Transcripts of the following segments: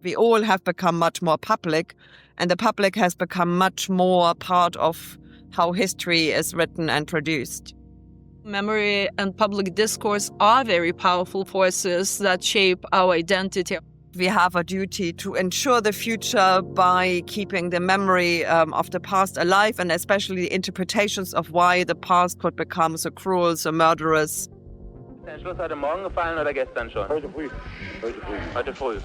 We all have become much more public, and the public has become much more part of how history is written and produced. Memory and public discourse are very powerful forces that shape our identity. We have a duty to ensure the future by keeping the memory of the past alive, and especially the interpretations of why the past could become so cruel, so murderous. Ist der Entschluss heute Morgen gefallen oder gestern schon? Heute früh. Heute früh.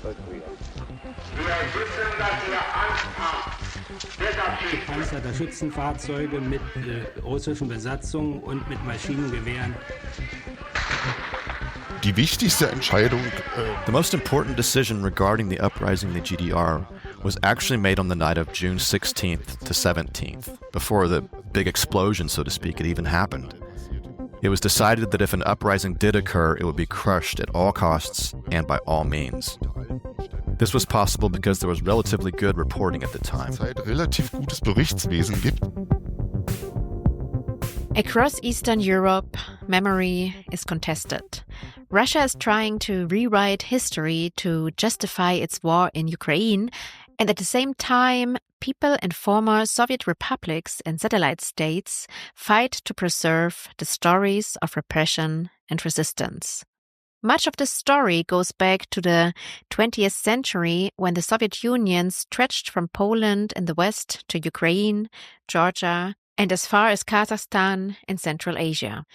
Gepanzerter Schützenfahrzeuge mit russischen Besatzungen und mit Maschinengewehren. Die wichtigste Entscheidung. The most important decision regarding the uprising in the GDR was actually made on the night of June 16th to 17th, before the big explosion, so to speak, had even happened. It was decided that if an uprising did occur, it would be crushed at all costs and by all means. This was possible because there was relatively good reporting at the time. Relativ gutes Berichtswesen gibt. Across Eastern Europe, memory is contested. Russia is trying to rewrite history to justify its war in Ukraine, and at the same time, people in former Soviet republics and satellite states fight to preserve the stories of repression and resistance. Much of the story goes back to the 20th century when the Soviet Union stretched from Poland in the west to Ukraine, Georgia, and as far as Kazakhstan in Central Asia.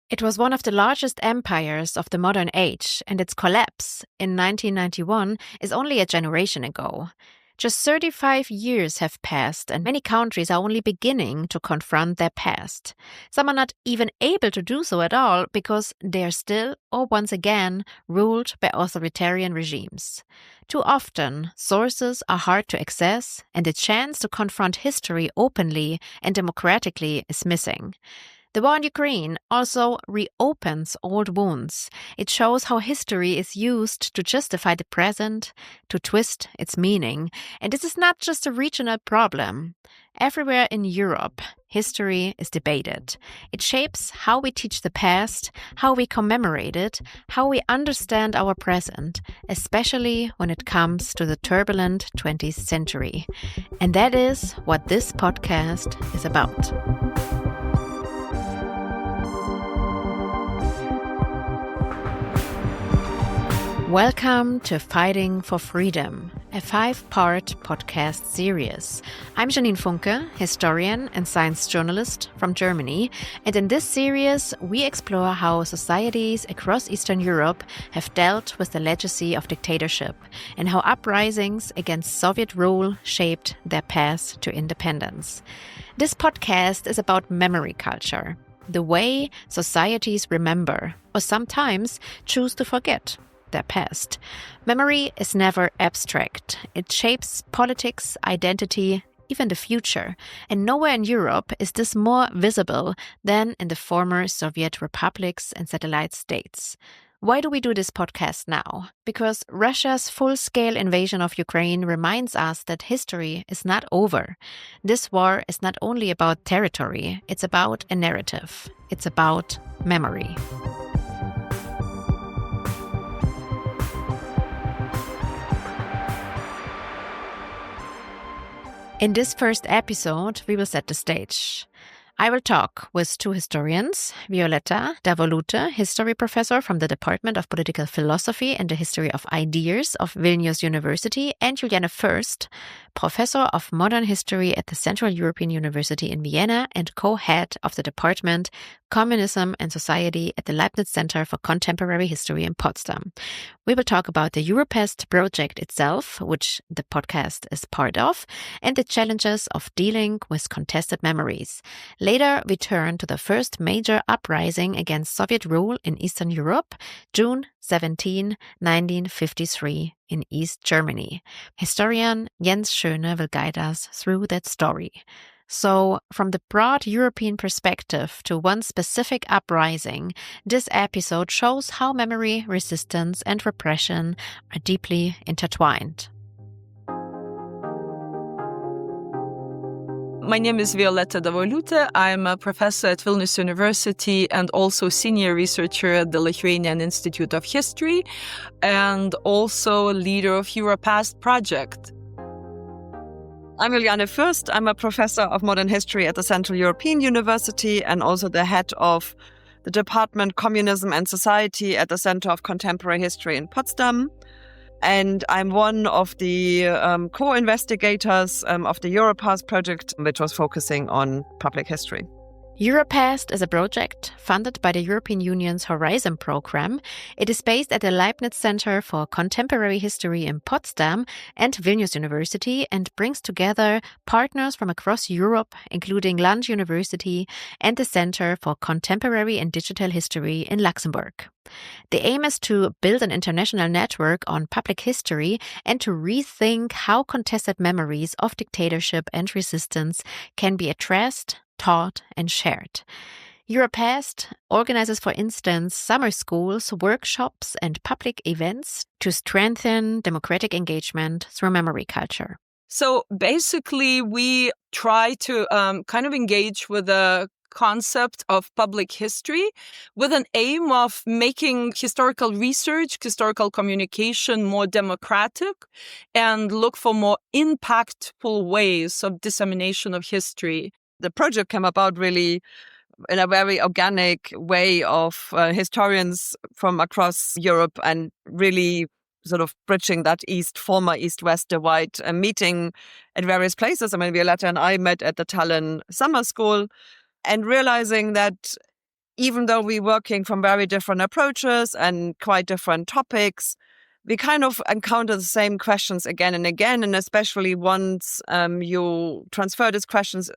It was one of the largest empires of the modern age, and its collapse in 1991 is only a generation ago. Just 35 years have passed, and many countries are only beginning to confront their past. Some are not even able to do so at all because they are still, or once again, ruled by authoritarian regimes. Too often, sources are hard to access, and the chance to confront history openly and democratically is missing. The war in Ukraine also reopens old wounds. It shows how history is used to justify the present, to twist its meaning. And this is not just a regional problem. Everywhere in Europe, history is debated. It shapes how we teach the past, how we commemorate it, how we understand our present, especially when it comes to the turbulent 20th century. And that is what this podcast is about. Welcome to Fighting for Freedom, a 5-part podcast series. I'm Janine Funke, historian and science journalist from Germany, and in this series we explore how societies across Eastern Europe have dealt with the legacy of dictatorship and how uprisings against Soviet rule shaped their path to independence. This podcast is about memory culture, the way societies remember, or sometimes choose to forget, their past. Memory is never abstract. It shapes politics, identity, even the future. And nowhere in Europe is this more visible than in the former Soviet republics and satellite states. Why do we do this podcast now? Because Russia's full-scale invasion of Ukraine reminds us that history is not over. This war is not only about territory, it's about a narrative. It's about memory. In this first episode, we will set the stage. I will talk with two historians, Violeta, Davoliūtė, history professor from the Department of Political Philosophy and the History of Ideas of Vilnius University, and Juliane Fürst, professor of modern history at the Central European University in Vienna and co-head of the Department Communism and Society at the Leibniz-Centre for Contemporary History in Potsdam. We will talk about the EUROPAST project itself, which the podcast is part of, and the challenges of dealing with contested memories. Later, we turn to the first major uprising against Soviet rule in Eastern Europe, June 17, 1953, in East Germany. Historian Jens Schöne will guide us through that story. So, from the broad European perspective to one specific uprising, this episode shows how memory, resistance, and repression are deeply intertwined. My name is Violeta Davoliūtė. I'm a professor at Vilnius University and also senior researcher at the Lithuanian Institute of History and also leader of EUROPAST project. I'm Juliane Fürst. I'm a professor of modern history at the Central European University and also the head of the Department Communism and Society at the Center of Contemporary History in Potsdam. And I'm one of the co-investigators of the EUROPAST project, which was focusing on public history. EUROPAST is a project funded by the European Union's Horizon program. It is based at the Leibniz-Centre for Contemporary History in Potsdam and Vilnius University and brings together partners from across Europe, including Lund University and the Centre for Contemporary and Digital History in Luxembourg. The aim is to build an international network on public history and to rethink how contested memories of dictatorship and resistance can be addressed, taught, and shared. EUROPAST organizes, for instance, summer schools, workshops, and public events to strengthen democratic engagement through memory culture. So basically, we try to kind of engage with the concept of public history with an aim of making historical research, historical communication more democratic and look for more impactful ways of dissemination of history. The project came about really in a very organic way of historians from across Europe and really sort of bridging that former East-West divide, meeting at various places. I mean, Violeta and I met at the Tallinn Summer School and realizing that even though we're working from very different approaches and quite different topics, we kind of encounter the same questions again and again. And especially once you transfer these questions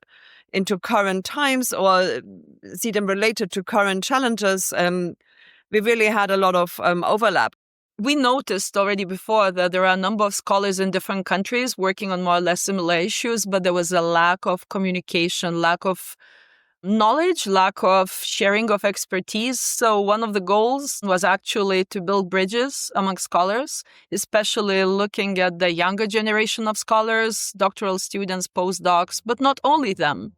into current times or see them related to current challenges, we really had a lot of overlap. We noticed already before that there are a number of scholars in different countries working on more or less similar issues, but there was a lack of communication, lack of knowledge, lack of sharing of expertise. So one of the goals was actually to build bridges among scholars, especially looking at the younger generation of scholars, doctoral students, postdocs, but not only them.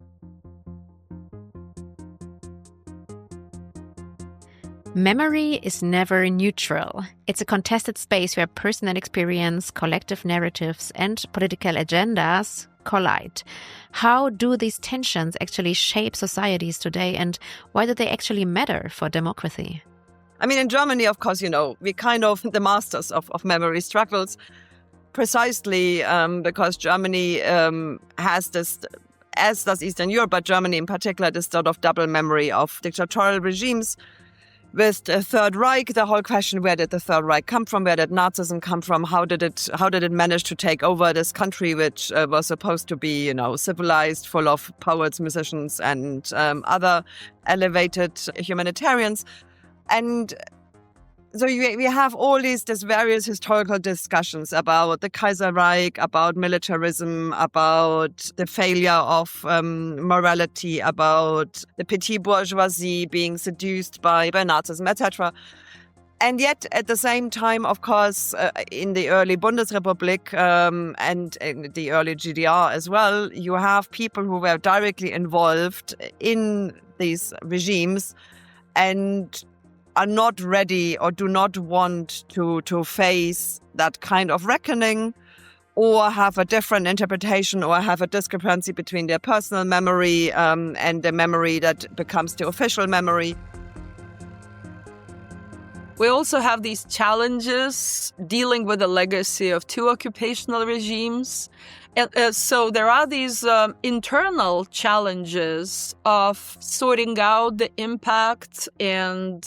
Memory is never neutral. It's a contested space where personal experience, collective narratives, and political agendas collide. How do these tensions actually shape societies today, and why do they actually matter for democracy? I mean, in Germany, of course, we're kind of the masters of memory struggles, precisely because Germany has this, as does Eastern Europe, but Germany in particular, this sort of double memory of dictatorial regimes. With the Third Reich, the whole question, where did the Third Reich come from? Where did Nazism come from? How did it manage to take over this country, which was supposed to be, civilized, full of poets, musicians, and other elevated humanitarians? And so we have all these various historical discussions about the Kaiserreich, about militarism, about the failure of morality, about the petit bourgeoisie being seduced by Nazism, etc. And yet, at the same time, of course, in the early Bundesrepublik and in the early GDR as well, you have people who were directly involved in these regimes and are not ready or do not want to face that kind of reckoning, or have a different interpretation or have a discrepancy between their personal memory and the memory that becomes the official memory. We also have these challenges dealing with the legacy of two occupational regimes. And so there are these internal challenges of sorting out the impact and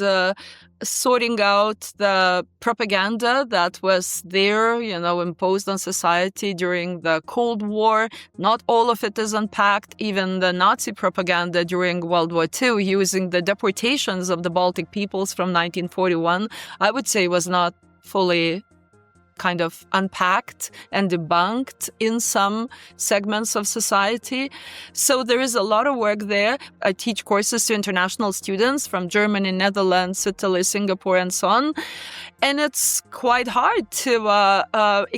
sorting out the propaganda that was there, imposed on society during the Cold War. Not all of it is unpacked. Even the Nazi propaganda during World War II, using the deportations of the Baltic peoples from 1941, I would say was not fully kind of unpacked and debunked in some segments of society. So there is a lot of work there. I teach courses to international students from Germany, Netherlands, Italy, Singapore, and so on. And it's quite hard to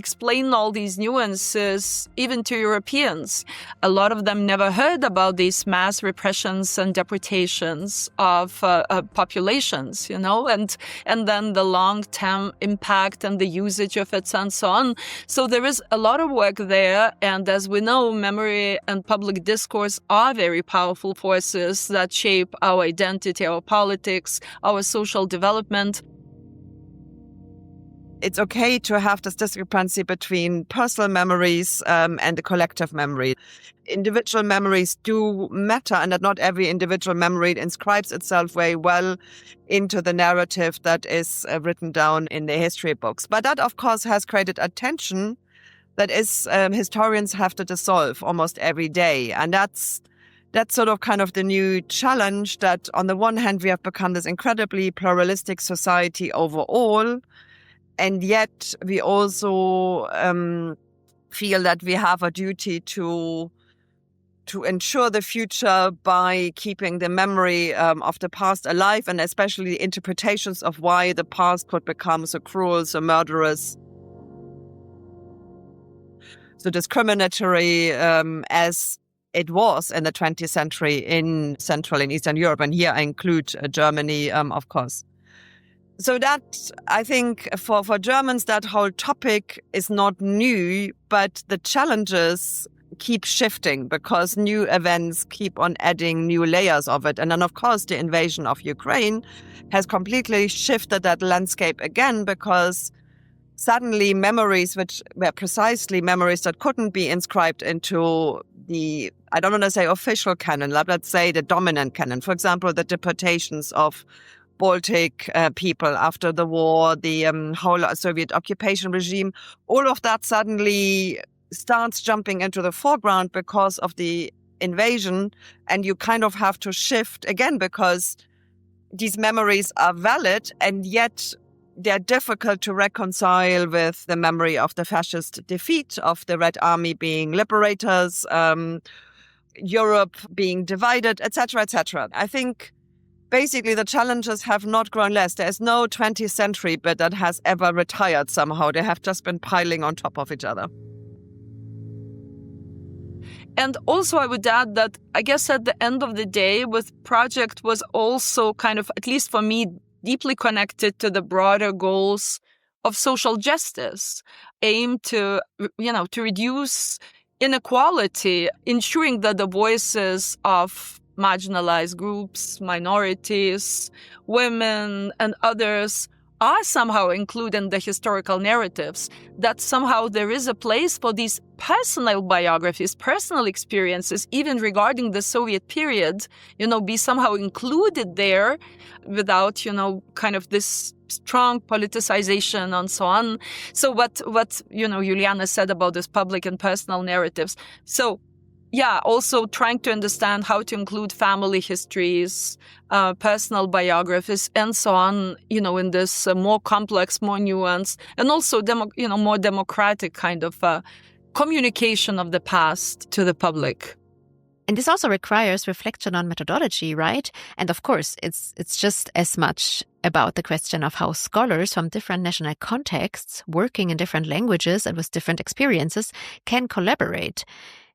explain all these nuances, even to Europeans. A lot of them never heard about these mass repressions and deportations of populations, and then the long-term impact and the usage of it and so on. So there is a lot of work there. And as we know, memory and public discourse are very powerful forces that shape our identity, our politics, our social development. It's okay to have this discrepancy between personal memories and the collective memory. Individual memories do matter, and that not every individual memory inscribes itself very well into the narrative that is written down in the history books. But that, of course, has created a tension that is historians have to dissolve almost every day. And that's sort of kind of the new challenge, that on the one hand, we have become this incredibly pluralistic society overall, and yet we also feel that we have a duty to ensure the future by keeping the memory of the past alive, and especially interpretations of why the past could become so cruel, so murderous, so discriminatory as it was in the 20th century in Central and Eastern Europe. And here I include Germany, of course. So that, I think, for Germans, that whole topic is not new, but the challenges keep shifting because new events keep on adding new layers of it. And then, of course, the invasion of Ukraine has completely shifted that landscape again, because suddenly memories, which were precisely memories that couldn't be inscribed into the, I don't want to say official canon, let's say the dominant canon. For example, the deportations of Baltic people after the war, the whole Soviet occupation regime, all of that suddenly starts jumping into the foreground because of the invasion. And you kind of have to shift again, because these memories are valid, and yet they're difficult to reconcile with the memory of the fascist defeat, of the Red Army being liberators, Europe being divided, etc., etc. I think basically the challenges have not grown less. There is no 20th century bit that has ever retired somehow. They have just been piling on top of each other. And also I would add that I guess at the end of the day, with project was also kind of, at least for me, deeply connected to the broader goals of social justice, aimed to reduce inequality, ensuring that the voices of marginalized groups, minorities, women, and others are somehow included in the historical narratives, that somehow there is a place for these personal biographies, personal experiences, even regarding the Soviet period, be somehow included there without, kind of this strong politicization and so on. So what Juliane said about this public and personal narratives. So yeah, also trying to understand how to include family histories, personal biographies, and so on, in this more complex, more nuanced, and also, more democratic kind of communication of the past to the public. And this also requires reflection on methodology, right? And of course, it's just as much about the question of how scholars from different national contexts, working in different languages and with different experiences, can collaborate.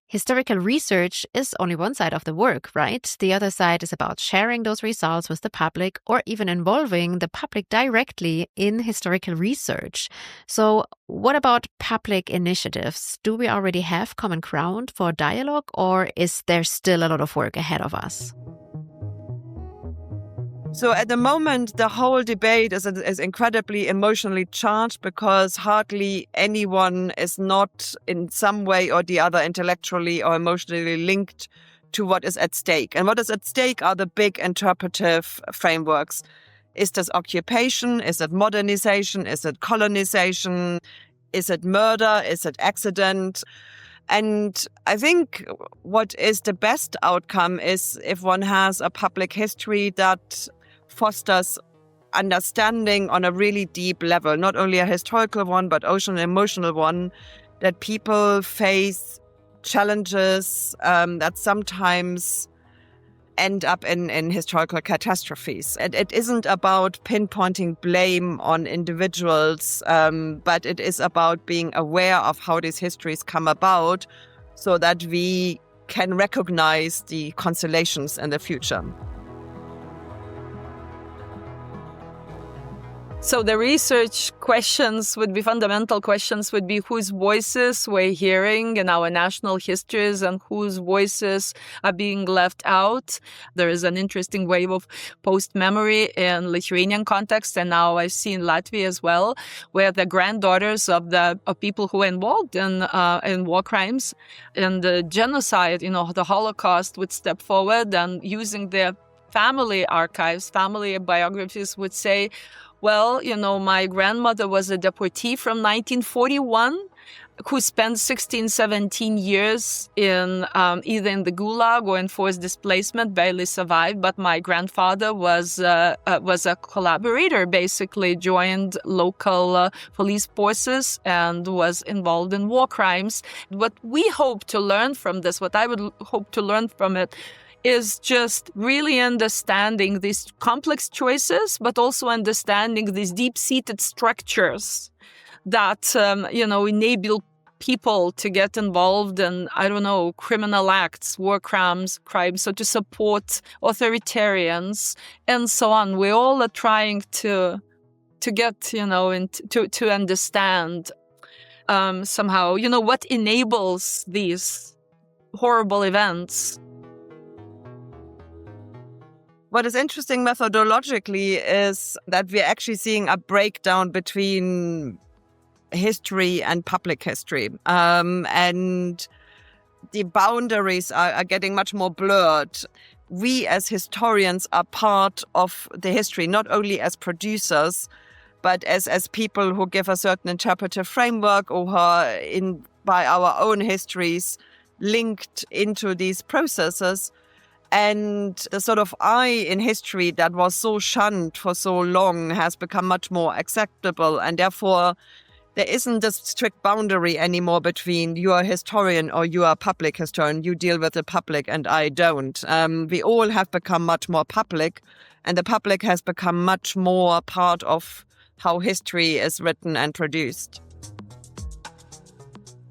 Historical research is only one side of the work, right? The other side is about sharing those results with the public, or even involving the public directly in historical research. So what about public initiatives? Do we already have common ground for dialogue, or is there still a lot of work ahead of us? So at the moment, the whole debate is incredibly emotionally charged, because hardly anyone is not in some way or the other intellectually or emotionally linked to what is at stake. And what is at stake are the big interpretive frameworks. Is this occupation? Is it modernization? Is it colonization? Is it murder? Is it accident? And I think what is the best outcome is if one has a public history that fosters understanding on a really deep level, not only a historical one, but also an emotional one, that people face challenges that sometimes end up in historical catastrophes. It isn't about pinpointing blame on individuals, but it is about being aware of how these histories come about so that we can recognize the constellations in the future. So the research questions would be, fundamental questions would be, whose voices we're hearing in our national histories and whose voices are being left out. There is an interesting wave of post-memory in Lithuanian context, and now I see in Latvia as well, where the granddaughters of people who were involved in war crimes and the genocide, the Holocaust, would step forward and using their family archives, family biographies, would say, well, my grandmother was a deportee from 1941 who spent 16, 17 years in either in the Gulag or in forced displacement, barely survived. But my grandfather was a collaborator, basically joined local police forces and was involved in war crimes. What we hope to learn from this, what I would hope to learn from it, is just really understanding these complex choices, but also understanding these deep-seated structures that, enable people to get involved in, criminal acts, war crimes, so to support authoritarians and so on. We all are trying to get, to understand somehow, what enables these horrible events. What is interesting methodologically is that we're actually seeing a breakdown between history and public history. And the boundaries are getting much more blurred. We as historians are part of the history, not only as producers, but as people who give a certain interpretive framework or who are by our own histories linked into these processes. And the sort of I in history that was so shunned for so long has become much more acceptable. And therefore, there isn't this strict boundary anymore between you are a historian or you are a public historian. You deal with the public and I don't. We all have become much more public, and the public has become much more part of how history is written and produced.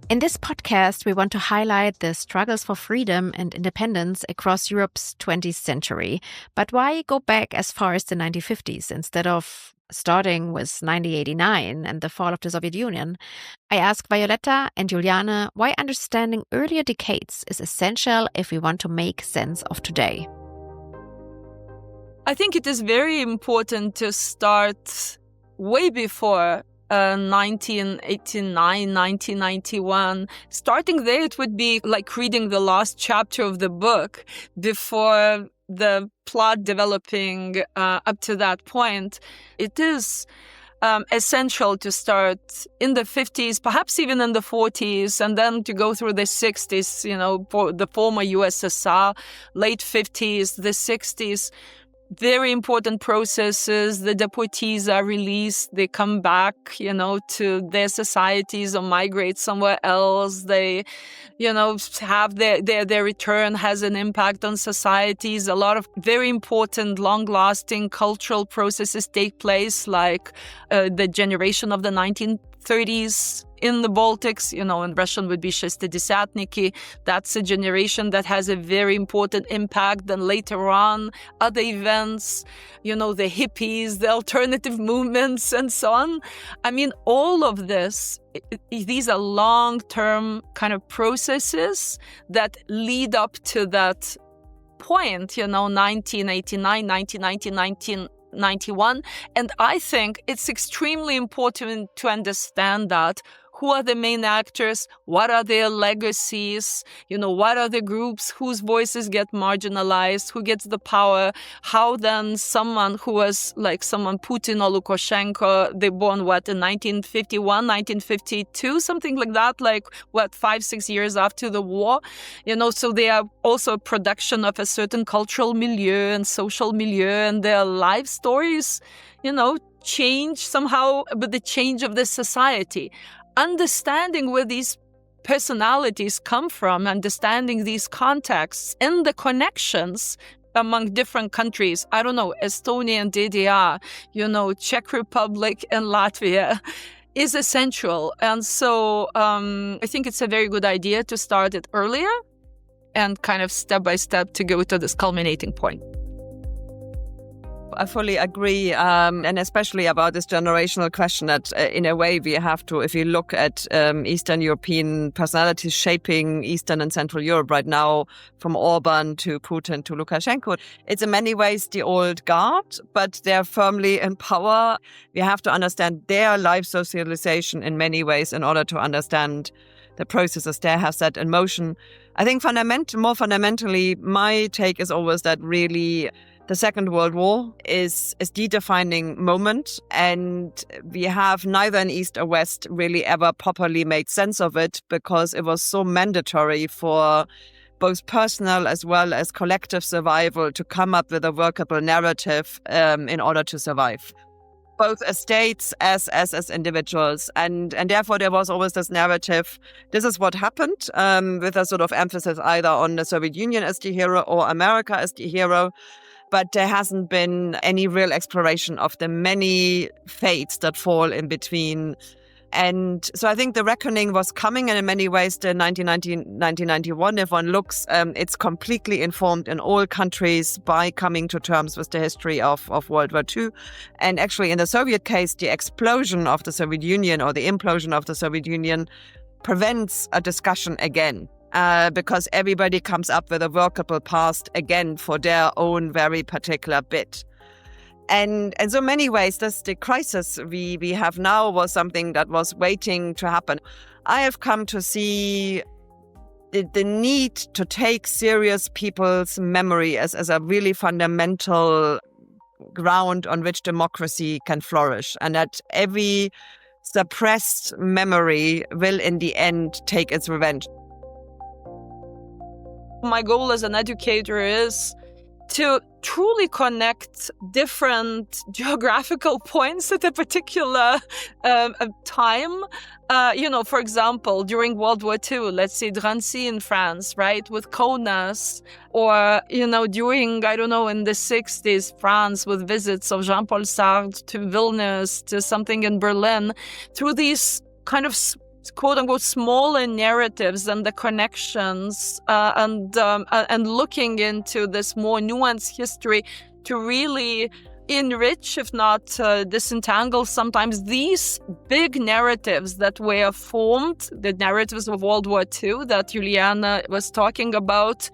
In this podcast, we want to highlight the struggles for freedom and independence across Europe's 20th century. But why go back as far as the 1950s instead of starting with 1989 and the fall of the Soviet Union? I ask Violeta and Juliane why understanding earlier decades is essential if we want to make sense of today. I think it is very important to start way before 1989, 1991. Starting there, it would be like reading the last chapter of the book before the plot developing up to that point. It is essential to start in the 50s, perhaps even in the 40s, and then to go through the 60s, for the former USSR, late 50s, the 60s. Very important processes. The deportees are released. They come back, to their societies or migrate somewhere else. They, have their return has an impact on societies. A lot of very important, long-lasting cultural processes take place, like the generation of the 1930s in the Baltics, in Russian would be шестидесятники. That's a generation that has a very important impact. Then later on, other events, the hippies, the alternative movements, and so on. I mean, all of this, these are long-term kind of processes that lead up to that point, 1989, 1990, 1991. And I think it's extremely important to understand that who are the main actors, what are their legacies, what are the groups whose voices get marginalized, who gets the power, how then someone who was like someone Putin or Lukashenko, they born in 1951, 1952, something like that, 5-6 years after the war, so they are also a production of a certain cultural milieu and social milieu, and their life stories, change somehow with the change of the society. Understanding where these personalities come from, understanding these contexts and the connections among different countries, I don't know, Estonia and DDR, Czech Republic and Latvia, is essential. And so I think it's a very good idea to start it earlier and kind of step by step to go to this culminating point. I fully agree, and especially about this generational question that in a way we have to, if you look at Eastern European personalities shaping Eastern and Central Europe right now, from Orban to Putin to Lukashenko, it's in many ways the old guard, but they're firmly in power. We have to understand their life socialization in many ways in order to understand the processes they have set in motion. I think more fundamentally, my take is always that really the Second World War is the defining moment, and we have neither in East or West really ever properly made sense of it because it was so mandatory for both personal as well as collective survival to come up with a workable narrative in order to survive, both as states as individuals. And therefore there was always this narrative, this is what happened, with a sort of emphasis either on the Soviet Union as the hero or America as the hero. But there hasn't been any real exploration of the many fates that fall in between. And so I think the reckoning was coming, and in many ways the 1991, if one looks, it's completely informed in all countries by coming to terms with the history of World War II. And actually in the Soviet case, the explosion of the Soviet Union or the implosion of the Soviet Union prevents a discussion again. Because everybody comes up with a workable past again for their own very particular bit. And so many ways, the crisis we have now was something that was waiting to happen. I have come to see the need to take serious people's memory as a really fundamental ground on which democracy can flourish, and that every suppressed memory will in the end take its revenge. My goal as an educator is to truly connect different geographical points at a particular time. For example, during World War II, let's say Drancy in France, right, with Kaunas, or, during, in the 60s, France with visits of Jean-Paul Sartre to Vilnius, to something in Berlin, through these kind of quote-unquote smaller narratives and the connections and looking into this more nuanced history to really enrich, if not disentangle sometimes these big narratives that were formed, the narratives of World War II that Juliane was talking about,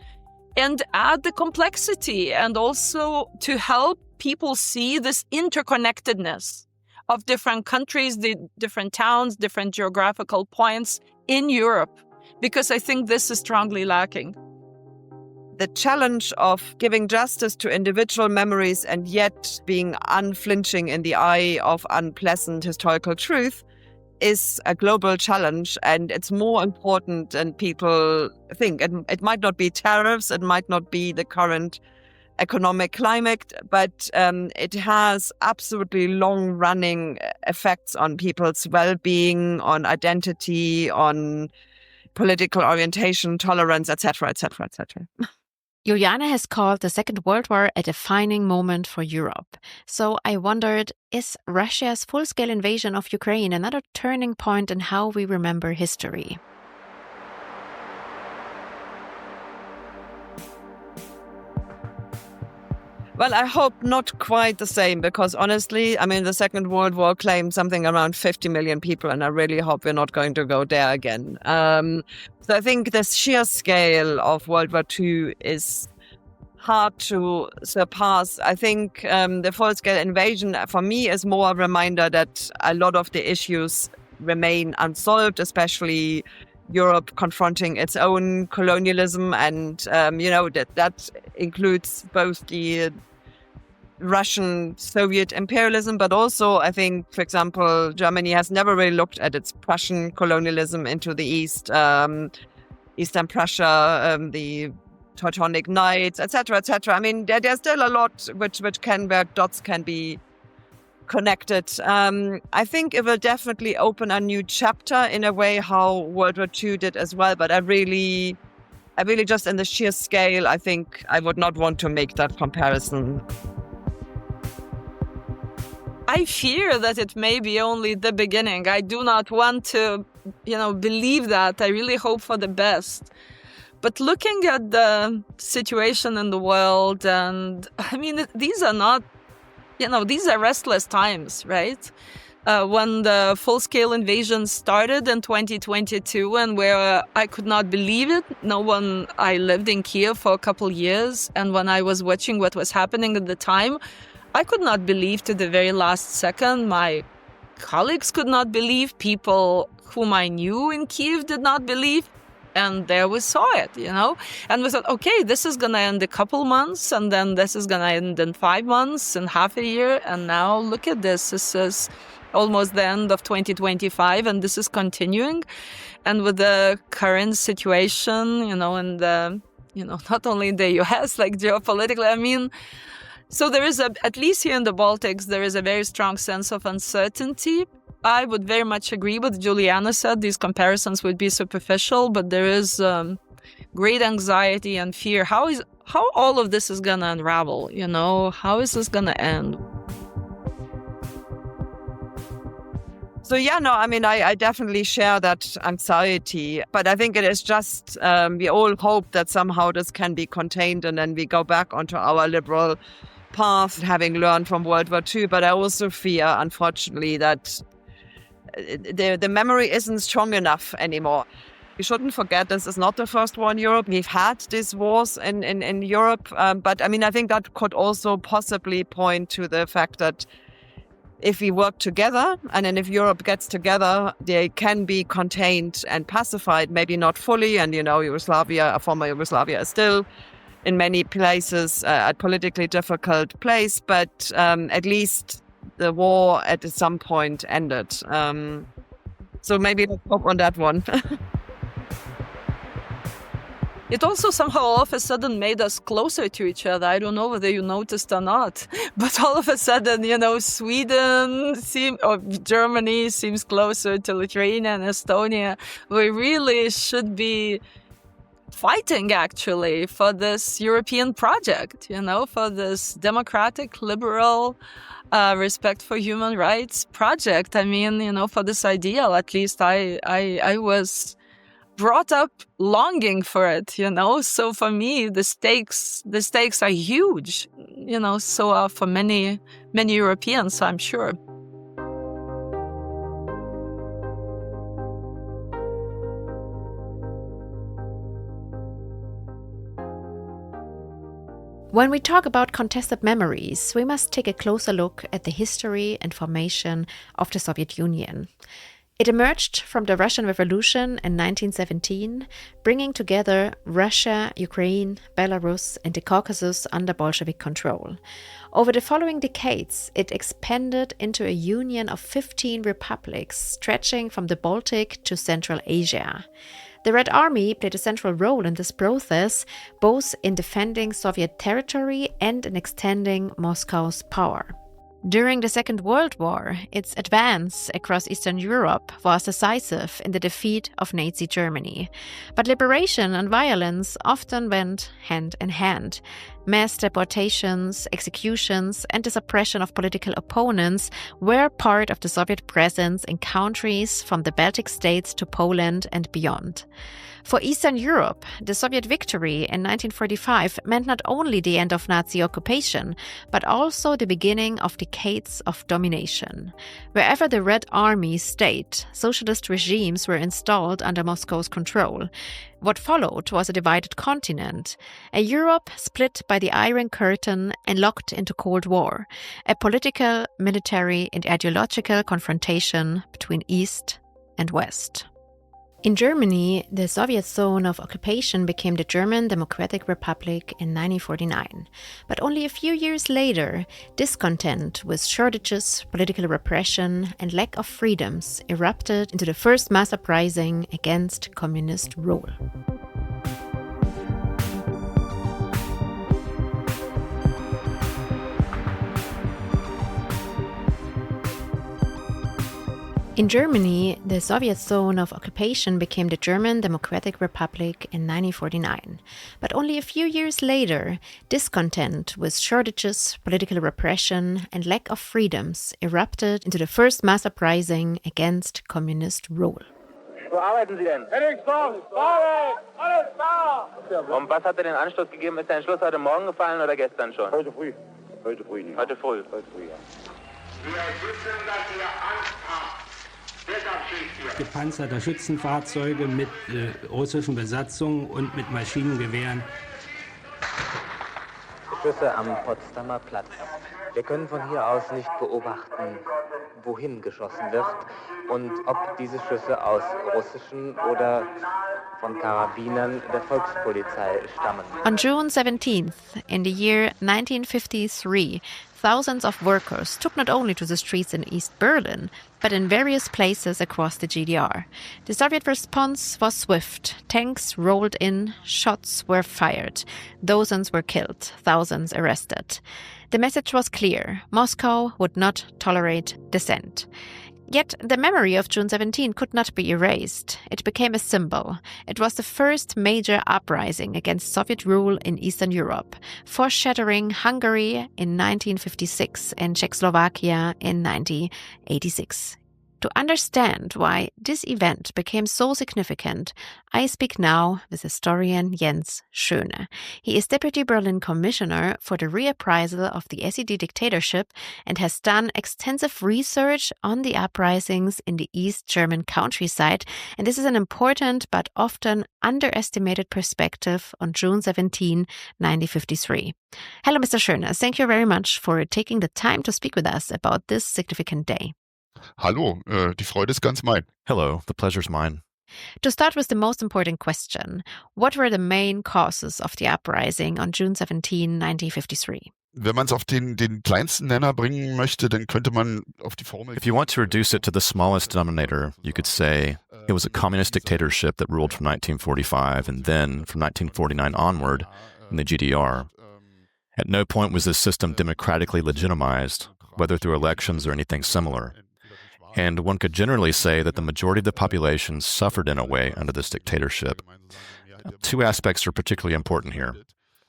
and add the complexity, and also to help people see this interconnectedness of different countries, the different towns, different geographical points in Europe, because I think this is strongly lacking. The challenge of giving justice to individual memories and yet being unflinching in the eye of unpleasant historical truth is a global challenge, and it's more important than people think. It might not be tariffs, it might not be the current economic climate, but it has absolutely long-running effects on people's well-being, on identity, on political orientation, tolerance, etc., etc., etc. Juliane has called the Second World War a defining moment for Europe. So I wondered, is Russia's full-scale invasion of Ukraine another turning point in how we remember history? Well, I hope not quite the same, because honestly, the Second World War claimed something around 50 million people, and I really hope we're not going to go there again. So I think the sheer scale of World War II is hard to surpass. I think the full-scale invasion for me is more a reminder that a lot of the issues remain unsolved, especially Europe confronting its own colonialism. And, that includes both the Russian Soviet imperialism, but also, I think, for example, Germany has never really looked at its Prussian colonialism into the East, Eastern Prussia, the Teutonic Knights, etc., etc. I mean, there's still a lot where dots can be connected. I think it will definitely open a new chapter in a way how World War II did as well. But I really just in the sheer scale, I think I would not want to make that comparison. I fear that it may be only the beginning. I do not want to, believe that. I really hope for the best. But looking at the situation in the world, and I mean, these are not, these are restless times, right? When the full-scale invasion started in 2022 and where I could not believe it. I lived in Kiev for a couple years, and when I was watching what was happening at the time, I could not believe to the very last second. My colleagues could not believe. People whom I knew in Kiev did not believe. And there we saw it, And we thought, okay, this is going to end a couple months, and then this is going to end in 5 months and half a year. And now look at this. This is almost the end of 2025, and this is continuing. And with the current situation, and not only in the US, like geopolitically, I mean, so there is at least here in the Baltics, there is a very strong sense of uncertainty. I would very much agree with Juliane said. These comparisons would be superficial, but there is great anxiety and fear. How all of this is going to unravel, How is this going to end? So, I definitely share that anxiety, but I think it is just, we all hope that somehow this can be contained and then we go back onto our liberal path, having learned from World War II. But I also fear, unfortunately, that the memory isn't strong enough anymore. We shouldn't forget this is not the first war in Europe. We've had these wars in Europe, but I think that could also possibly point to the fact that if we work together, and then if Europe gets together, they can be contained and pacified, maybe not fully. And, former Yugoslavia is still in many places a politically difficult place, but at least the war at some point ended. So maybe let's hope on that one. It also somehow all of a sudden made us closer to each other. I don't know whether you noticed or not, but all of a sudden, Sweden or Germany seems closer to Lithuania and Estonia. We really should be fighting actually for this European project, for this democratic, liberal, respect for human rights project. For this ideal, at least I was brought up longing for it, So for me, the stakes are huge, so are for many Europeans, I'm sure. When we talk about contested memories, we must take a closer look at the history and formation of the Soviet Union. It emerged from the Russian Revolution in 1917, bringing together Russia, Ukraine, Belarus, and the Caucasus under Bolshevik control. Over the following decades, it expanded into a union of 15 republics, stretching from the Baltic to Central Asia. The Red Army played a central role in this process, both in defending Soviet territory and in extending Moscow's power. During the Second World War, its advance across Eastern Europe was decisive in the defeat of Nazi Germany. But liberation and violence often went hand in hand. Mass deportations, executions, and the suppression of political opponents were part of the Soviet presence in countries from the Baltic states to Poland and beyond. For Eastern Europe, the Soviet victory in 1945 meant not only the end of Nazi occupation, but also the beginning of decades of domination. Wherever the Red Army stayed, socialist regimes were installed under Moscow's control. What followed was a divided continent, a Europe split by the Iron Curtain and locked into Cold War, a political, military, and ideological confrontation between East and West. In Germany, the Soviet zone of occupation became the German Democratic Republic in 1949. But only a few years later, discontent with shortages, political repression, and lack of freedoms erupted into the first mass uprising against communist rule. In Germany, the Soviet zone of occupation became the German Democratic Republic in 1949. But only a few years later, discontent with shortages, political repression, and lack of freedoms erupted into the first mass uprising against communist rule. Wo arbeiten Sie denn? Henningsdorf! Arbeit! Alles da! Und was hat den Anstoß gegeben? Ist der Entschluss heute Morgen gefallen oder gestern schon? Heute früh. Heute früh. Heute früh. Heute früh, ja. Wir wissen, dass ihr Angst habt. Deshalb schießt ihr. Gepanzerte Schützenfahrzeuge mit russischen Besatzungen und mit Maschinengewehren. Schüsse am Potsdamer Platz. Wir können von hier aus nicht beobachten, wohin geschossen wird und ob diese Schüsse aus russischen oder von Karabinern der Volkspolizei stammen. On June 17th, in the year 1953, thousands of workers took not only to the streets in East Berlin, but in various places across the GDR. The Soviet response was swift. Tanks rolled in, shots were fired. Dozens were killed, thousands arrested. The message was clear. Moscow would not tolerate dissent. Yet the memory of June 17 could not be erased. It became a symbol. It was the first major uprising against Soviet rule in Eastern Europe, foreshadowing Hungary in 1956 and Czechoslovakia in 1986. To understand why this event became so significant, I speak now with historian Jens Schöne. He is Deputy Berlin Commissioner for the Reappraisal of the SED dictatorship and has done extensive research on the uprisings in the East German countryside. And this is an important but often underestimated perspective on June 17, 1953. Hello, Mr. Schöne. Thank you very much for taking the time to speak with us about this significant day. Hallo, die Freude ist ganz mein. Hello, the pleasure's mine. To start with the most important question, what were the main causes of the uprising on June 17, 1953? Wenn man es auf den kleinsten Nenner bringen möchte, dann könnte man auf die Formel... If you want to reduce it to the smallest denominator, you could say it was a communist dictatorship that ruled from 1945 and then from 1949 onward in the GDR. At no point was this system democratically legitimized, whether through elections or anything similar. And one could generally say that the majority of the population suffered in a way under this dictatorship. Two aspects are particularly important here.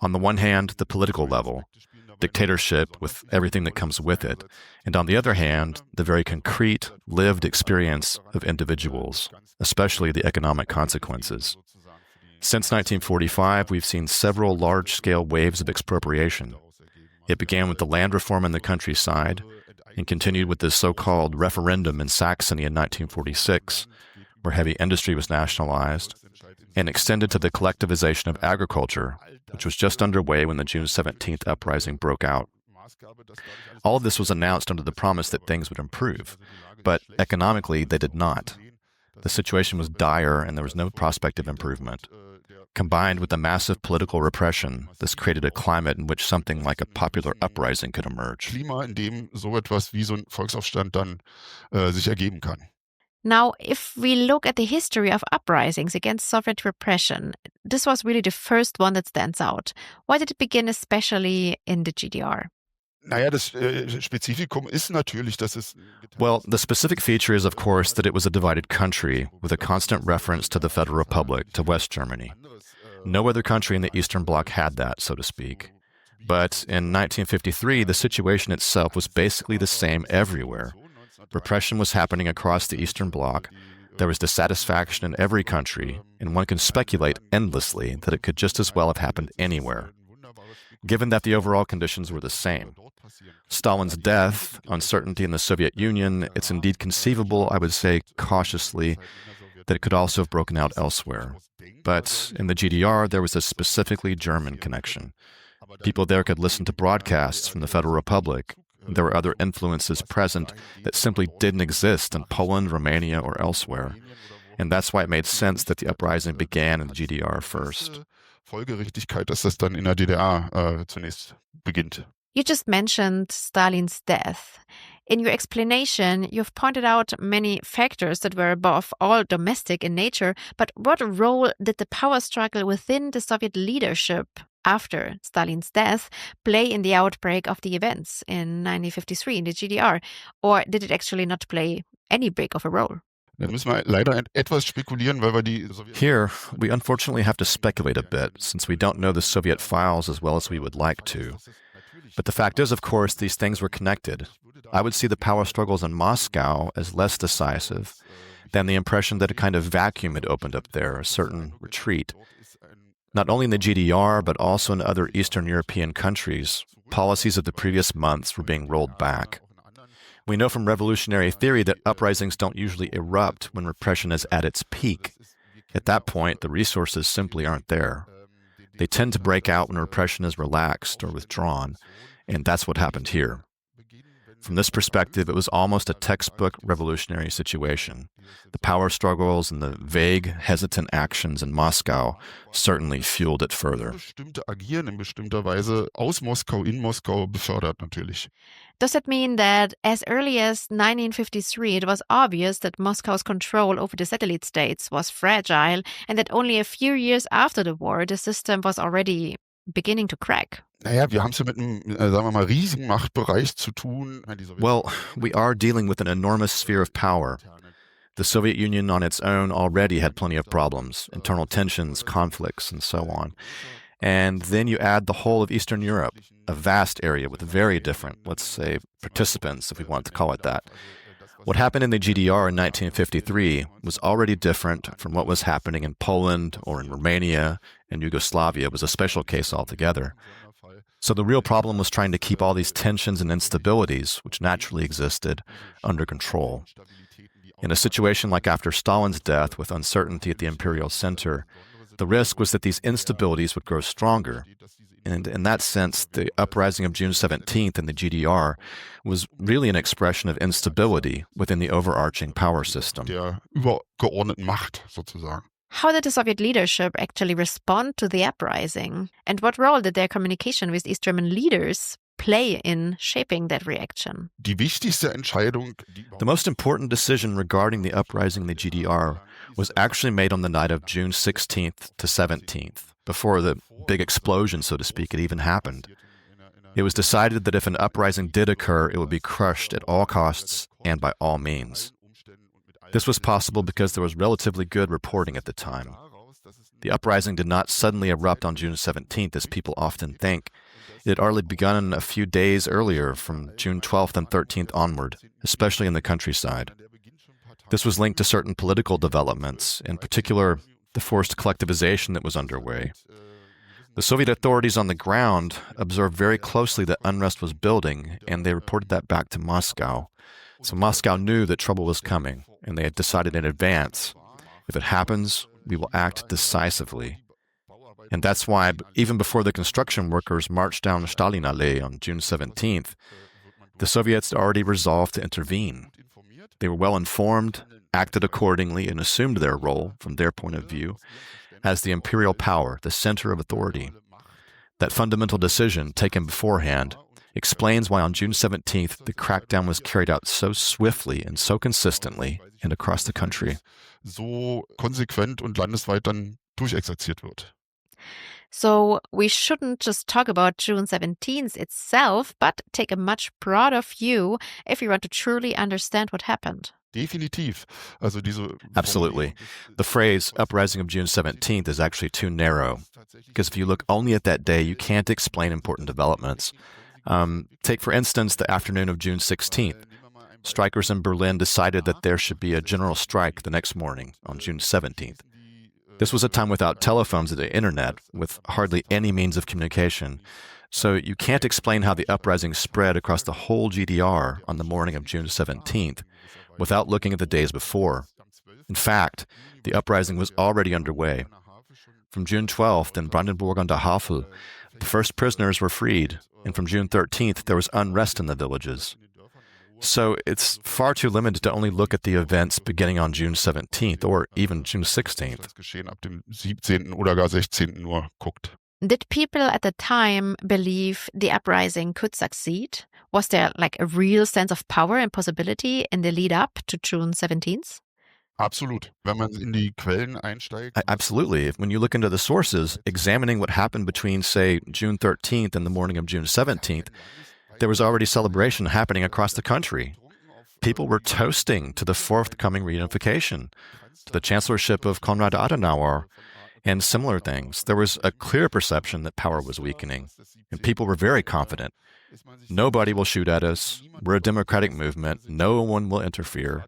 On the one hand, the political level, dictatorship with everything that comes with it, and on the other hand, the very concrete, lived experience of individuals, especially the economic consequences. Since 1945, we've seen several large-scale waves of expropriation. It began with the land reform in the countryside, and continued with the so-called referendum in Saxony in 1946, where heavy industry was nationalized, and extended to the collectivization of agriculture, which was just underway when the June 17th uprising broke out. All of this was announced under the promise that things would improve, but economically they did not. The situation was dire and there was no prospect of improvement. Combined with the massive political repression, this created a climate in which something like a popular uprising could emerge. Klima, in dem so etwas wie so ein Volksaufstand dann sich ergeben kann. Now, if we look at the history of uprisings against Soviet repression, this was really the first one that stands out. Why did it begin especially in the GDR? Naja, das Spezifikum ist natürlich, dass es... Well, the specific feature is, of course, that it was a divided country with a constant reference to the Federal Republic, to West Germany. No other country in the Eastern Bloc had that, so to speak. But in 1953, the situation itself was basically the same everywhere. Repression was happening across the Eastern Bloc. There was dissatisfaction in every country, and one can speculate endlessly that it could just as well have happened anywhere, given that the overall conditions were the same. Stalin's death, uncertainty in the Soviet Union, it's indeed conceivable, I would say cautiously, that it could also have broken out elsewhere. But in the GDR, there was a specifically German connection. People there could listen to broadcasts from the Federal Republic, There were other influences present that simply didn't exist in Poland, Romania, or elsewhere. And that's why it made sense that the uprising began in the GDR first. Folgerichtigkeit, dass das dann in der DDR zunächst beginnt. You just mentioned Stalin's death. In your explanation, you've pointed out many factors that were above all domestic in nature, but what role did the power struggle within the Soviet leadership after Stalin's death play in the outbreak of the events in 1953 in the GDR? Or did it actually not play any big of a role? Da müssen wir leider etwas spekulieren, weil wir die Here, we unfortunately have to speculate a bit, since we don't know the Soviet files as well as we would like to. But the fact is, of course, these things were connected. I would see the power struggles in Moscow as less decisive than the impression that a kind of vacuum had opened up there, a certain retreat. Not only in the GDR, but also in other Eastern European countries, policies of the previous months were being rolled back. We know from revolutionary theory that uprisings don't usually erupt when repression is at its peak. At that point, the resources simply aren't there. They tend to break out when repression is relaxed or withdrawn, and that's what happened here. From this perspective, it was almost a textbook revolutionary situation. The power struggles and the vague, hesitant actions in Moscow certainly fueled it further. Bestimmte Agieren in bestimmter Weise aus Moskau, in Moskau befördert natürlich. Does it mean that as early as 1953 it was obvious that Moscow's control over the satellite states was fragile and that only a few years after the war the system was already beginning to crack? Naja, wir haben es ja mit einem, sagen wir mal, riesigen Machtbereich zu tun. Well, we are dealing with an enormous sphere of power. The Soviet Union on its own already had plenty of problems, internal tensions, conflicts, and so on. And then you add the whole of Eastern Europe, a vast area with very different, let's say, participants, if we want to call it that. What happened in the GDR in 1953 was already different from what was happening in Poland or in Romania and Yugoslavia. It was a special case altogether. So the real problem was trying to keep all these tensions and instabilities, which naturally existed, under control. In a situation like after Stalin's death, with uncertainty at the imperial center, the risk was that these instabilities would grow stronger. And in that sense, the uprising of June 17th in the GDR was really an expression of instability within the overarching power system. Der übergeordneten Macht sozusagen. How did the Soviet leadership actually respond to the uprising? And what role did their communication with East German leaders play in shaping that reaction? Die wichtigste Entscheidung, The most important decision regarding the uprising in the GDR was actually made on the night of June 16th to 17th, before the big explosion, so to speak, had even happened. It was decided that if an uprising did occur, it would be crushed at all costs and by all means. This was possible because there was relatively good reporting at the time. The uprising did not suddenly erupt on June 17th, as people often think. It had already begun a few days earlier, from June 12th and 13th onward, especially in the countryside. This was linked to certain political developments, in particular, the forced collectivization that was underway. The Soviet authorities on the ground observed very closely that unrest was building, and they reported that back to Moscow. So Moscow knew that trouble was coming, and they had decided in advance, if it happens, we will act decisively. And that's why, even before the construction workers marched down Stalinallee on June 17th, the Soviets had already resolved to intervene. They were well informed, acted accordingly, and assumed their role, from their point of view, as the imperial power, the center of authority. That fundamental decision, taken beforehand, explains why on June 17th the crackdown was carried out so swiftly and so consistently and across the country. So konsequent und landesweit dann durchexerziert wird. So we shouldn't just talk about June 17th itself, but take a much broader view if we want to truly understand what happened. Definitiv. Also diese Absolutely. The phrase uprising of June 17th is actually too narrow, because if you look only at that day, you can't explain important developments. Take, for instance, the afternoon of June 16th. Strikers in Berlin decided that there should be a general strike the next morning on June 17th. This was a time without telephones or the internet, with hardly any means of communication. So you can't explain how the uprising spread across the whole GDR on the morning of June 17th without looking at the days before. In fact, the uprising was already underway. From June 12th in Brandenburg an der Havel, The first prisoners were freed, and from June 13th, there was unrest in the villages. So it's far too limited to only look at the events beginning on June 17th or even June 16th. Das Geschehen ab dem 17. oder gar 16. nur guckt. Did people at the time believe the uprising could succeed? Was there like a real sense of power and possibility in the lead up to June 17th? Absolut. Wenn man in die Quellen einsteigt. Absolutely. When you look into the sources, examining what happened between, say, June 13th and the morning of June 17th, there was already celebration happening across the country. People were toasting to the forthcoming reunification, to the chancellorship of Konrad Adenauer, and similar things. There was a clear perception that power was weakening, and people were very confident. Nobody will shoot at us. We're a democratic movement. No one will interfere.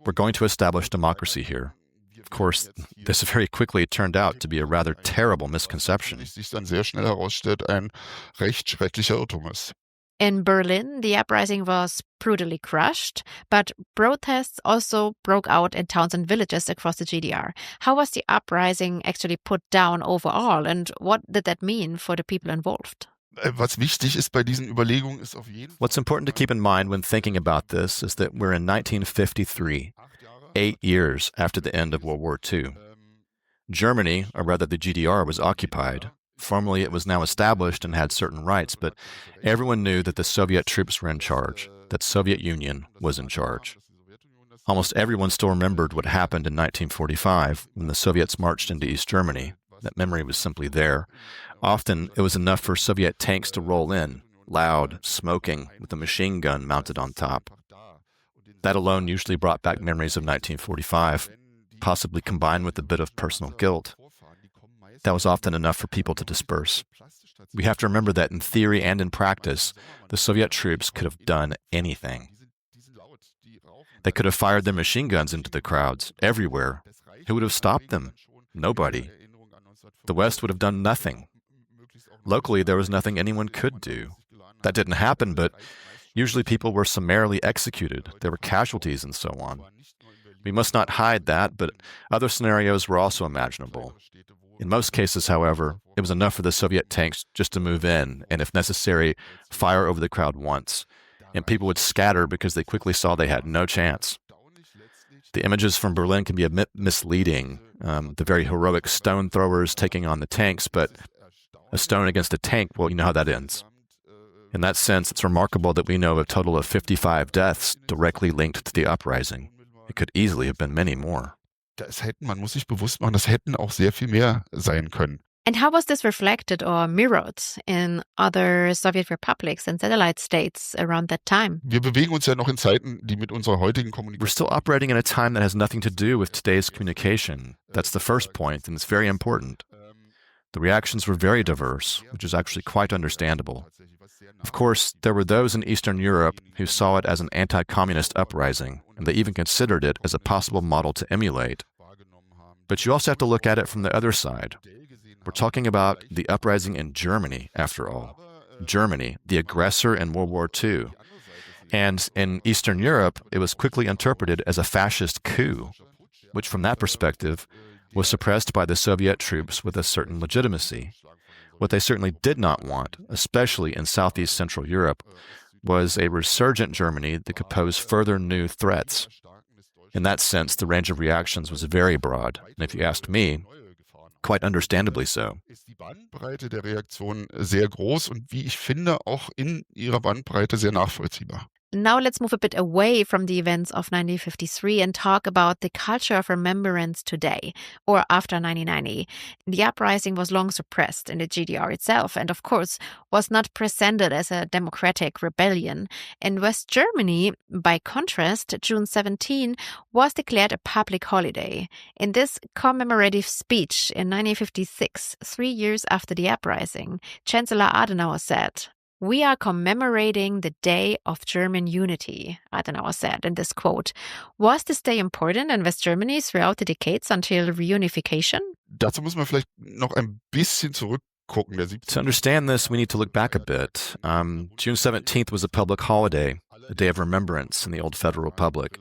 We're going to establish democracy here. Of course, this very quickly turned out to be a rather terrible misconception. Sich dann sehr schnell herausstellt, ein recht schrecklicher Irrtum ist. In Berlin, the uprising was brutally crushed, but protests also broke out in towns and villages across the GDR. How was the uprising actually put down overall, and what did that mean for the people involved? Was wichtig ist bei diesen Überlegungen ist auf jeden Fall. What's important to keep in mind when thinking about this is that we're in 1953, 8 years after the end of World War II. Germany, or rather the GDR, was occupied. Formally, it was now established and had certain rights, but everyone knew that the Soviet troops were in charge, that Soviet Union was in charge. Almost everyone still remembered what happened in 1945 when the Soviets marched into East Germany. That memory was simply there. Often, it was enough for Soviet tanks to roll in, loud, smoking, with a machine gun mounted on top. That alone usually brought back memories of 1945, possibly combined with a bit of personal guilt. That was often enough for people to disperse. We have to remember that in theory and in practice, the Soviet troops could have done anything. They could have fired their machine guns into the crowds, everywhere. Who would have stopped them? Nobody. The West would have done nothing. Locally, there was nothing anyone could do. That didn't happen, but usually people were summarily executed. There were casualties and so on. We must not hide that, but other scenarios were also imaginable. In most cases, however, it was enough for the Soviet tanks just to move in and, if necessary, fire over the crowd once, and people would scatter because they quickly saw they had no chance. The images from Berlin can be a bit misleading, the very heroic stone throwers taking on the tanks, but a stone against a tank, well, you know how that ends. In that sense, it's remarkable that we know of a total of 55 deaths directly linked to the uprising. It could easily have been many more. Man muss sich bewusst machen, das hätten auch sehr viel mehr sein können. And how was this reflected or mirrored in other Soviet republics and satellite states around that time? Wir bewegen uns ja noch in Zeiten, die mit unserer heutigen Kommunikation. We're still operating in a time that has nothing to do with today's communication. That's the first point, and it's very important. The reactions were very diverse, which is actually quite understandable. Of course, there were those in Eastern Europe who saw it as an anti-communist uprising, and they even considered it as a possible model to emulate. But you also have to look at it from the other side. We're talking about the uprising in Germany, after all. Germany, the aggressor in World War II. And in Eastern Europe, it was quickly interpreted as a fascist coup, which from that perspective was suppressed by the Soviet troops with a certain legitimacy. What they certainly did not want, especially in Southeast Central Europe, was a resurgent Germany that could pose further new threats. In that sense, the range of reactions was very broad, and if you asked me, quite understandably so. Ist die Bandbreite der Reaktion sehr groß und wie ich finde, auch in ihrer Bandbreite sehr nachvollziehbar. Now let's move a bit away from the events of 1953 and talk about the culture of remembrance today, or after 1990. The uprising was long suppressed in the GDR itself and, of course, was not presented as a democratic rebellion. In West Germany, by contrast, June 17 was declared a public holiday. In this commemorative speech in 1956, 3 years after the uprising, Chancellor Adenauer said, "We are commemorating the Day of German Unity," Adenauer said in this quote. Was this day important in West Germany throughout the decades until reunification? Dazu muss man vielleicht noch ein bisschen zurückgucken. To understand this, we need to look back a bit. June 17th was a public holiday, a day of remembrance in the old Federal Republic.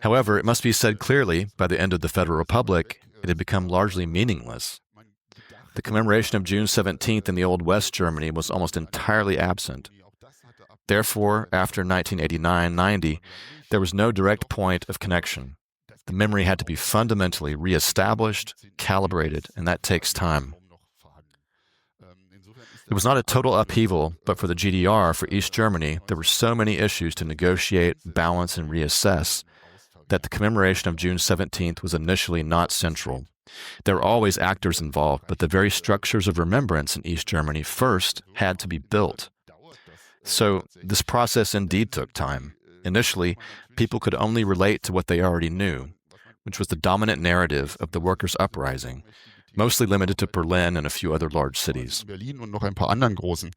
However, it must be said clearly, by the end of the Federal Republic, it had become largely meaningless. the commemoration of June 17th in the Old West Germany was almost entirely absent. Therefore, after 1989-90, there was no direct point of connection. The memory had to be fundamentally reestablished, calibrated, and that takes time. It was not a total upheaval, but for the GDR, for East Germany, there were so many issues to negotiate, balance, and reassess that the commemoration of June 17th was initially not central. There were always actors involved, but the very structures of remembrance in East Germany first had to be built. So this process indeed took time. Initially, people could only relate to what they already knew, which was the dominant narrative of the workers' uprising, mostly limited to Berlin and a few other large cities. Berlin und noch ein paar anderen großen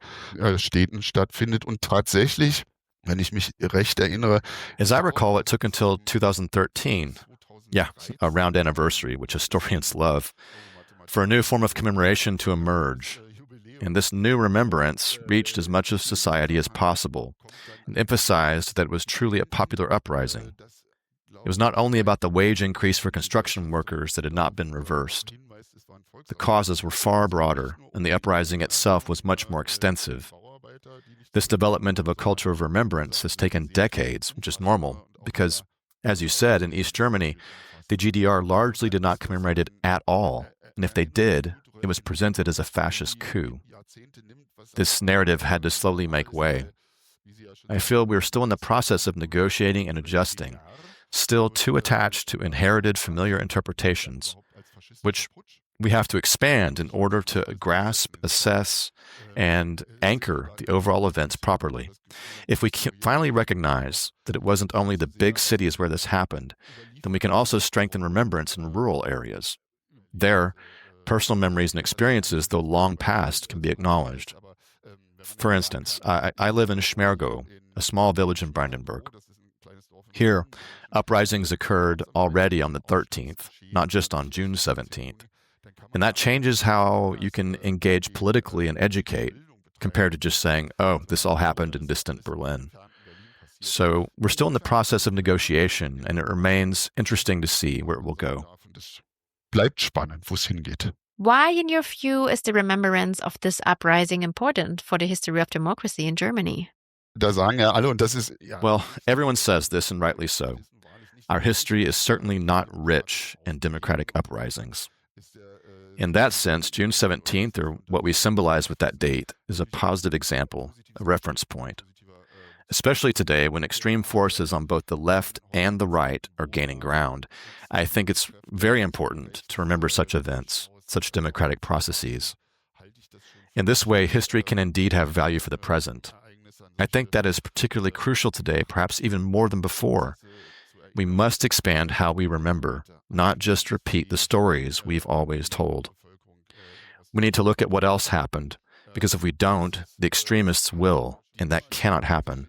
Städten stattfindet und tatsächlich, wenn ich mich recht erinnere, as I recall, it took until 2013, a round anniversary, which historians love, for a new form of commemoration to emerge. And this new remembrance reached as much of society as possible and emphasized that it was truly a popular uprising. It was not only about the wage increase for construction workers that had not been reversed. The causes were far broader, and the uprising itself was much more extensive. This development of a culture of remembrance has taken decades, which is normal, because, as you said, in East Germany, the GDR largely did not commemorate it at all, and if they did, it was presented as a fascist coup. This narrative had to slowly make way. I feel we're still in the process of negotiating and adjusting, still too attached to inherited familiar interpretations, which we have to expand in order to grasp, assess, and anchor the overall events properly. If we can finally recognize that it wasn't only the big cities where this happened, then we can also strengthen remembrance in rural areas. There, personal memories and experiences, though long past, can be acknowledged. For instance, I live in Schmergau, a small village in Brandenburg. Here, uprisings occurred already on the 13th, not just on June 17th. And that changes how you can engage politically and educate, compared to just saying, oh, this all happened in distant Berlin. So we're still in the process of negotiation, and it remains interesting to see where it will go. Bleibt spannend, wo es hingeht. Why, in your view, is the remembrance of this uprising important for the history of democracy in Germany? Da sagen ja alle, und das ist, Well, everyone says this, and rightly so. Our history is certainly not rich in democratic uprisings. In that sense, June 17th, or what we symbolize with that date, is a positive example, a reference point. Especially today, when extreme forces on both the left and the right are gaining ground, I think it's very important to remember such events, such democratic processes. In this way, history can indeed have value for the present. I think that is particularly crucial today, perhaps even more than before. We must expand how we remember, not just repeat the stories we've always told. We need to look at what else happened, because if we don't, the extremists will, and that cannot happen.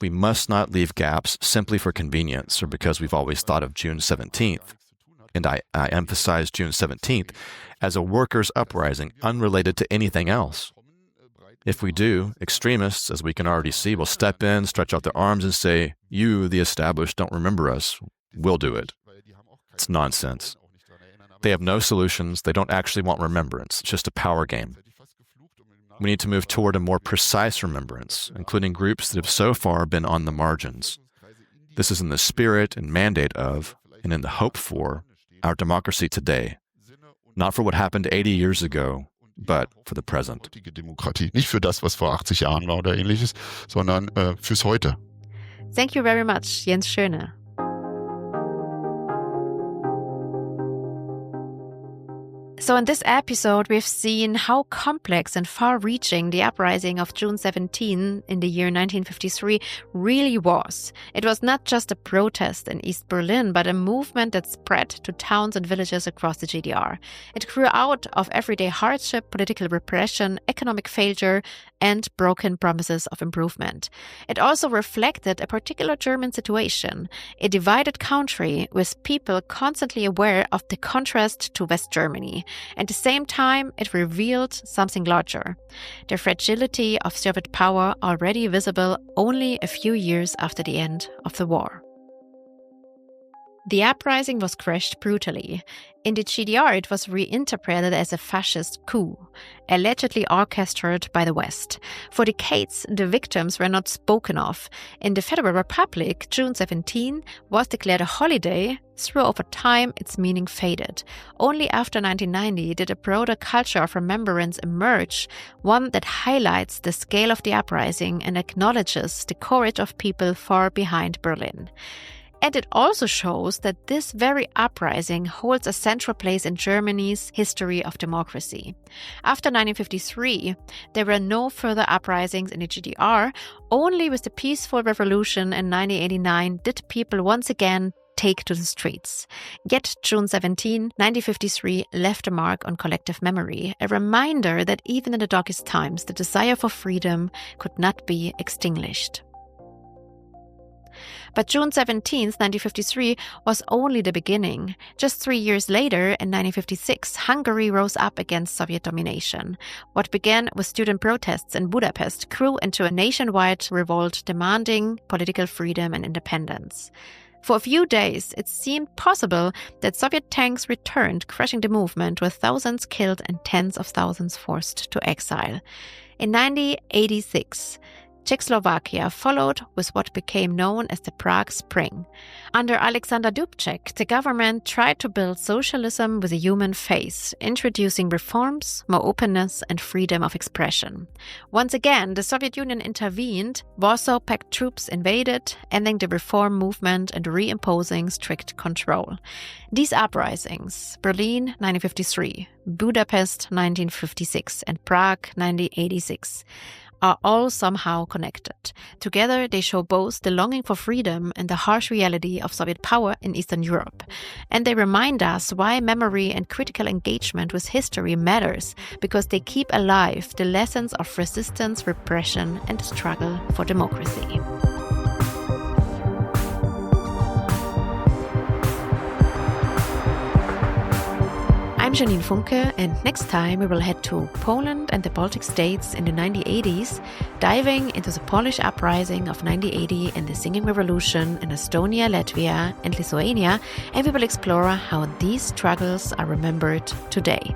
We must not leave gaps simply for convenience or because we've always thought of June 17th. And I emphasize June 17th as a workers' uprising unrelated to anything else. If we do, extremists, as we can already see, will step in, stretch out their arms and say, you, the established, don't remember us. We'll do it. It's nonsense. They have no solutions. They don't actually want remembrance. It's just a power game. We need to move toward a more precise remembrance, including groups that have so far been on the margins. This is in the spirit and mandate of, and in the hope for, our democracy today. Not for what happened 80 years ago, but for the present. Demokratie. Nicht für das, was vor 80 Jahren war oder ähnliches, sondern fürs Heute. Thank you very much, Jens Schöne. So in this episode, we've seen how complex and far-reaching the uprising of June 17 in the year 1953 really was. It was not just a protest in East Berlin, but a movement that spread to towns and villages across the GDR. It grew out of everyday hardship, political repression, economic failure, and broken promises of improvement. It also reflected a particular German situation, a divided country with people constantly aware of the contrast to West Germany. At the same time, it revealed something larger, the fragility of Soviet power already visible only a few years after the end of the war. The uprising was crushed brutally. In the GDR, it was reinterpreted as a fascist coup, allegedly orchestrated by the West. For decades, the victims were not spoken of. In the Federal Republic, June 17 was declared a holiday, though over time its meaning faded. Only after 1990 did a broader culture of remembrance emerge, one that highlights the scale of the uprising and acknowledges the courage of people far behind Berlin. And it also shows that this very uprising holds a central place in Germany's history of democracy. After 1953, there were no further uprisings in the GDR. Only with the peaceful revolution in 1989 did people once again take to the streets. Yet June 17, 1953 left a mark on collective memory, a reminder that even in the darkest times, the desire for freedom could not be extinguished. But June 17, 1953 was only the beginning. Just 3 years later, in 1956, Hungary rose up against Soviet domination. What began with student protests in Budapest grew into a nationwide revolt demanding political freedom and independence. For a few days, it seemed possible that Soviet tanks returned, crushing the movement, with thousands killed and tens of thousands forced to exile. In 1986, Czechoslovakia followed with what became known as the Prague Spring. Under Alexander Dubček, the government tried to build socialism with a human face, introducing reforms, more openness, and freedom of expression. Once again, the Soviet Union intervened. Warsaw Pact troops invaded, ending the reform movement and reimposing strict control. These uprisings, Berlin 1953, Budapest 1956, and Prague 1986, are all somehow connected. Together, they show both the longing for freedom and the harsh reality of Soviet power in Eastern Europe. And they remind us why memory and critical engagement with history matters, because they keep alive the lessons of resistance, repression, and struggle for democracy. I'm Janine Funke, and next time we will head to Poland and the Baltic states in the 1980s, diving into the Polish uprising of 1980 and the Singing Revolution in Estonia, Latvia, and Lithuania, and we will explore how these struggles are remembered today.